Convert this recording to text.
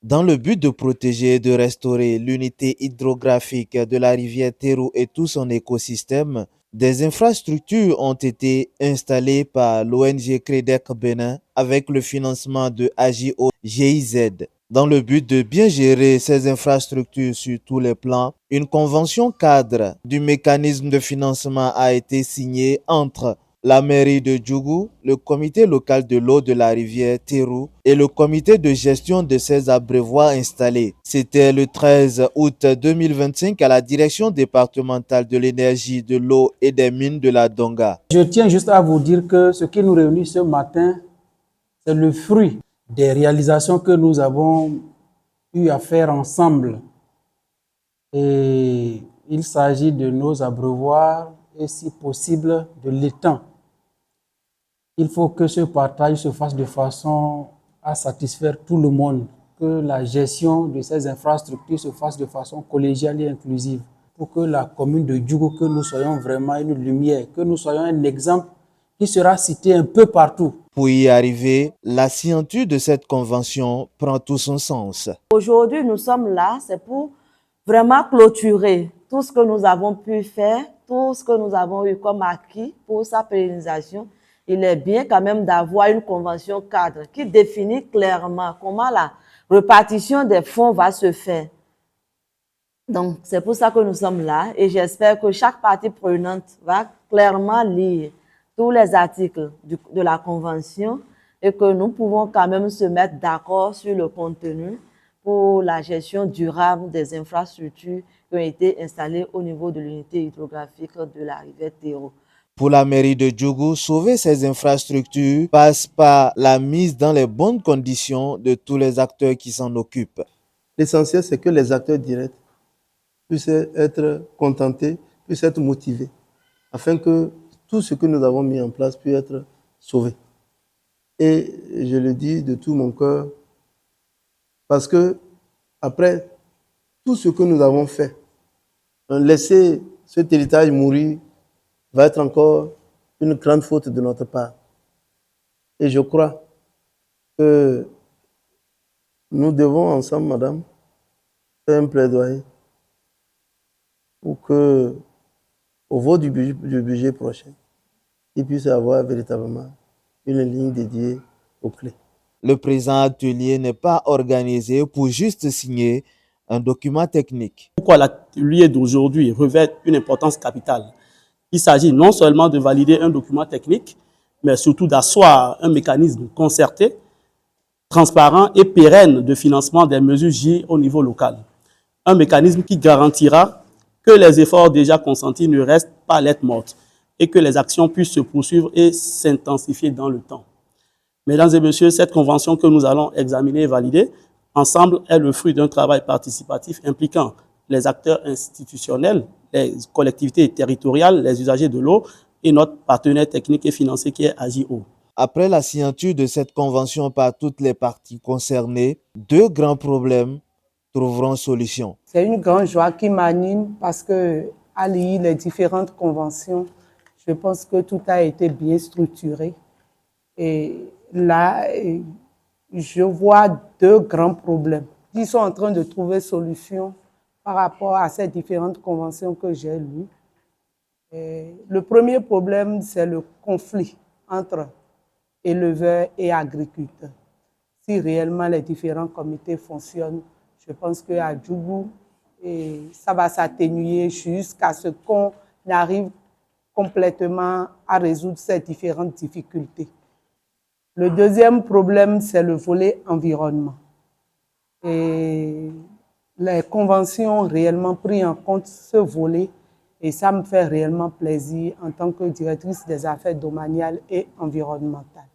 Dans le but de protéger et de restaurer l'unité hydrographique de la rivière Terou et tout son écosystème, des infrastructures ont été installées par l'ONG CREDEC Bénin avec le financement de AJO GIZ. Dans le but de bien gérer ces infrastructures sur tous les plans, une convention cadre du mécanisme de financement a été signée entre la mairie de Djougou, le comité local de l'eau de la rivière Terou et le comité de gestion de ces abreuvoirs installés. C'était le 13 août 2025 à la direction départementale de l'énergie, de l'eau et des mines de la Donga. Je tiens juste à vous dire que ce qui nous réunit ce matin, c'est le fruit des réalisations que nous avons eu à faire ensemble. Et il s'agit de nos abreuvoirs et, si possible, de l'étang. Il faut que ce partage se fasse de façon à satisfaire tout le monde, que la gestion de ces infrastructures se fasse de façon collégiale et inclusive, pour que la commune de Djougou, que nous soyons vraiment une lumière, que nous soyons un exemple qui sera cité un peu partout. Pour y arriver, la signature de cette convention prend tout son sens. Aujourd'hui, nous sommes là, c'est pour vraiment clôturer tout ce que nous avons pu faire, tout ce que nous avons eu comme acquis pour sa pérennisation. Il est bien quand même d'avoir une convention cadre qui définit clairement comment la répartition des fonds va se faire. Donc, c'est pour ça que nous sommes là et j'espère que chaque partie prenante va clairement lire tous les articles de la convention et que nous pouvons quand même se mettre d'accord sur le contenu pour la gestion durable des infrastructures qui ont été installées au niveau de l'unité hydrographique de la rivière Terou. Pour la mairie de Djougou, sauver ces infrastructures passe par la mise dans les bonnes conditions de tous les acteurs qui s'en occupent. L'essentiel, c'est que les acteurs directs puissent être contentés, puissent être motivés, afin que tout ce que nous avons mis en place puisse être sauvé. Et je le dis de tout mon cœur, parce que après tout ce que nous avons fait, laisser cet héritage mourir va être encore une grande faute de notre part. Et je crois que nous devons ensemble, madame, faire un plaidoyer pour que, au vote du budget prochain, il puisse y avoir véritablement une ligne dédiée aux clés. Le présent atelier n'est pas organisé pour juste signer un document technique. Pourquoi l'atelier d'aujourd'hui revêt une importance capitale? Il s'agit non seulement de valider un document technique, mais surtout d'asseoir un mécanisme concerté, transparent et pérenne de financement des mesures J au niveau local. Un mécanisme qui garantira que les efforts déjà consentis ne restent pas lettre morte et que les actions puissent se poursuivre et s'intensifier dans le temps. Mesdames et messieurs, cette convention que nous allons examiner et valider ensemble est le fruit d'un travail participatif impliquant les acteurs institutionnels, les collectivités territoriales, les usagers de l'eau et notre partenaire technique et financier qui est AJO. Après la signature de cette convention par toutes les parties concernées, deux grands problèmes trouveront solution. C'est une grande joie qui m'anime parce que, à lire les différentes conventions, je pense que tout a été bien structuré. Et là, je vois deux grands problèmes qui sont en train de trouver solution par rapport à ces différentes conventions que j'ai lues. Et le premier problème, c'est le conflit entre éleveurs et agriculteurs. Si réellement les différents comités fonctionnent, je pense qu'à Djougou, ça va s'atténuer jusqu'à ce qu'on arrive complètement à résoudre ces différentes difficultés. Le deuxième problème, c'est le volet environnement. Et les conventions ont réellement pris en compte ce volet et ça me fait réellement plaisir en tant que directrice des affaires domaniales et environnementales.